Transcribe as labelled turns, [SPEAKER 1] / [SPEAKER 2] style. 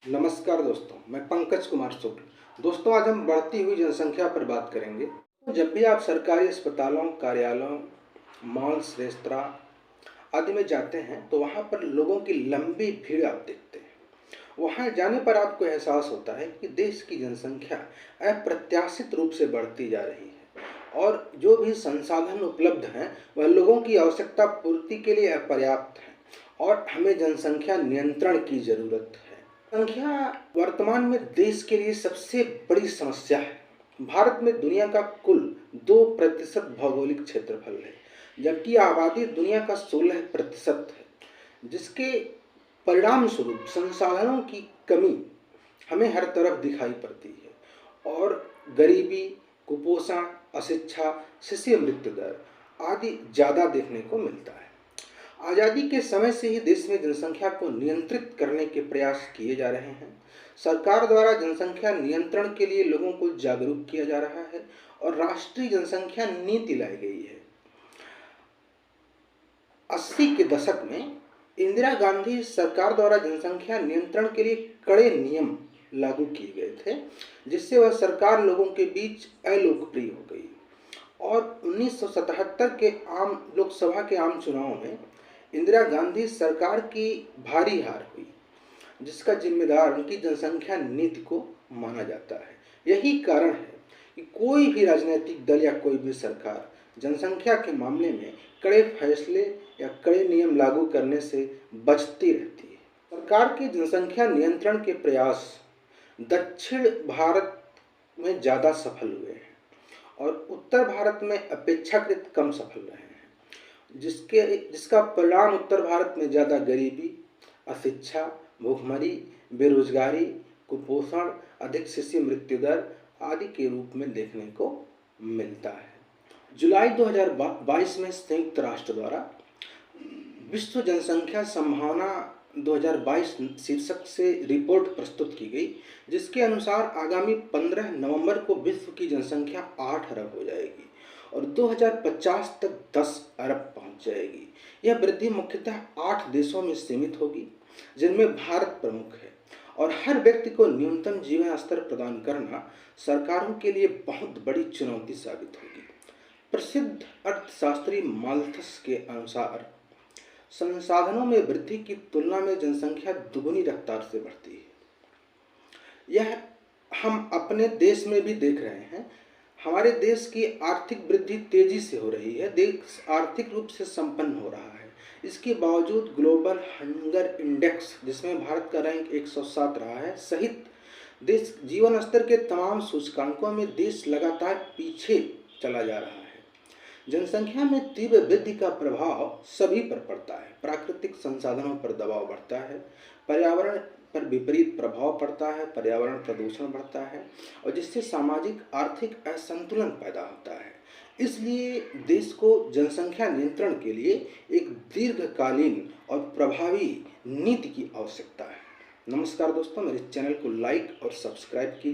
[SPEAKER 1] नमस्कार दोस्तों, मैं पंकज कुमार शुक्ल। दोस्तों, आज हम बढ़ती हुई जनसंख्या पर बात करेंगे। तो जब भी आप सरकारी अस्पतालों, कार्यालयों, मॉल्स, रेस्तरां आदि में जाते हैं तो वहाँ पर लोगों की लंबी भीड़ आप देखते हैं। वहाँ जाने पर आपको एहसास होता है कि देश की जनसंख्या अप्रत्याशित रूप से बढ़ती जा रही है और जो भी संसाधन उपलब्ध हैं वह लोगों की आवश्यकता पूर्ति के लिए अपर्याप्त है और हमें जनसंख्या नियंत्रण की ज़रूरत है। संख्या वर्तमान में देश के लिए सबसे बड़ी समस्या है। भारत में दुनिया का कुल 2% भौगोलिक क्षेत्रफल है, जबकि आबादी दुनिया का 16% है, जिसके परिणाम स्वरूप संसाधनों की कमी हमें हर तरफ दिखाई पड़ती है और गरीबी, कुपोषण, अशिक्षा, शिशु मृत्यु दर आदि ज़्यादा देखने को मिलता है। आज़ादी के समय से ही देश में जनसंख्या को नियंत्रित करने के प्रयास किए जा रहे हैं। सरकार द्वारा जनसंख्या नियंत्रण के लिए लोगों को जागरूक किया जा रहा है और राष्ट्रीय जनसंख्या नीति लाई गई है। 80 के दशक में इंदिरा गांधी सरकार द्वारा जनसंख्या नियंत्रण के लिए कड़े नियम लागू किए गए थे, जिससे वह सरकार लोगों के बीच अलोकप्रिय हो गई और 1977 के आम लोकसभा के आम चुनाव में इंदिरा गांधी सरकार की भारी हार हुई, जिसका जिम्मेदार उनकी जनसंख्या नीति को माना जाता है। यही कारण है कि कोई भी राजनीतिक दल या कोई भी सरकार जनसंख्या के मामले में कड़े फैसले या कड़े नियम लागू करने से बचती रहती है। सरकार के जनसंख्या नियंत्रण के प्रयास दक्षिण भारत में ज़्यादा सफल हुए हैं और उत्तर भारत में अपेक्षाकृत कम सफल रहे हैं, जिसका परिणाम उत्तर भारत में ज़्यादा गरीबी, अशिक्षा, भूखमरी, बेरोजगारी, कुपोषण, अधिक शिशु मृत्यु दर आदि के रूप में देखने को मिलता है। जुलाई 2022 में संयुक्त राष्ट्र द्वारा विश्व जनसंख्या संभावना 2022 शीर्षक से रिपोर्ट प्रस्तुत की गई, जिसके अनुसार आगामी 15 नवंबर को विश्व की जनसंख्या 8 अरब हो जाएगी और 2050 तक 10 अरब पहुंच जाएगी। यह वृद्धि मुख्यतः 8 देशों में सीमित होगी, जिनमें भारत प्रमुख है, और हर व्यक्ति को न्यूनतम जीवन स्तर प्रदान करना सरकारों के लिए बहुत बड़ी चुनौती साबित होगी। प्रसिद्ध अर्थशास्त्री माल्थस के अनुसार संसाधनों में वृद्धि की तुलना में जनसंख्या दुगुनी रफ्तार से बढ़ती है। यह हम अपने देश में भी देख रहे हैं। हमारे देश की आर्थिक वृद्धि तेजी से हो रही है, देश आर्थिक रूप से संपन्न हो रहा है। इसके बावजूद ग्लोबल हंगर इंडेक्स, जिसमें भारत का रैंक 107 रहा है, सहित देश जीवन स्तर के तमाम सूचकांकों में देश लगातार पीछे चला जा रहा है। जनसंख्या में तीव्र वृद्धि का प्रभाव सभी पर पड़ता है। प्राकृतिक संसाधनों पर दबाव बढ़ता है, पर्यावरण पर विपरीत प्रभाव पड़ता है, पर्यावरण प्रदूषण बढ़ता है और जिससे सामाजिक आर्थिक असंतुलन पैदा होता है। इसलिए देश को जनसंख्या नियंत्रण के लिए एक दीर्घकालीन और प्रभावी नीति की आवश्यकता है। नमस्कार दोस्तों, मेरे चैनल को लाइक और सब्सक्राइब कीजिए।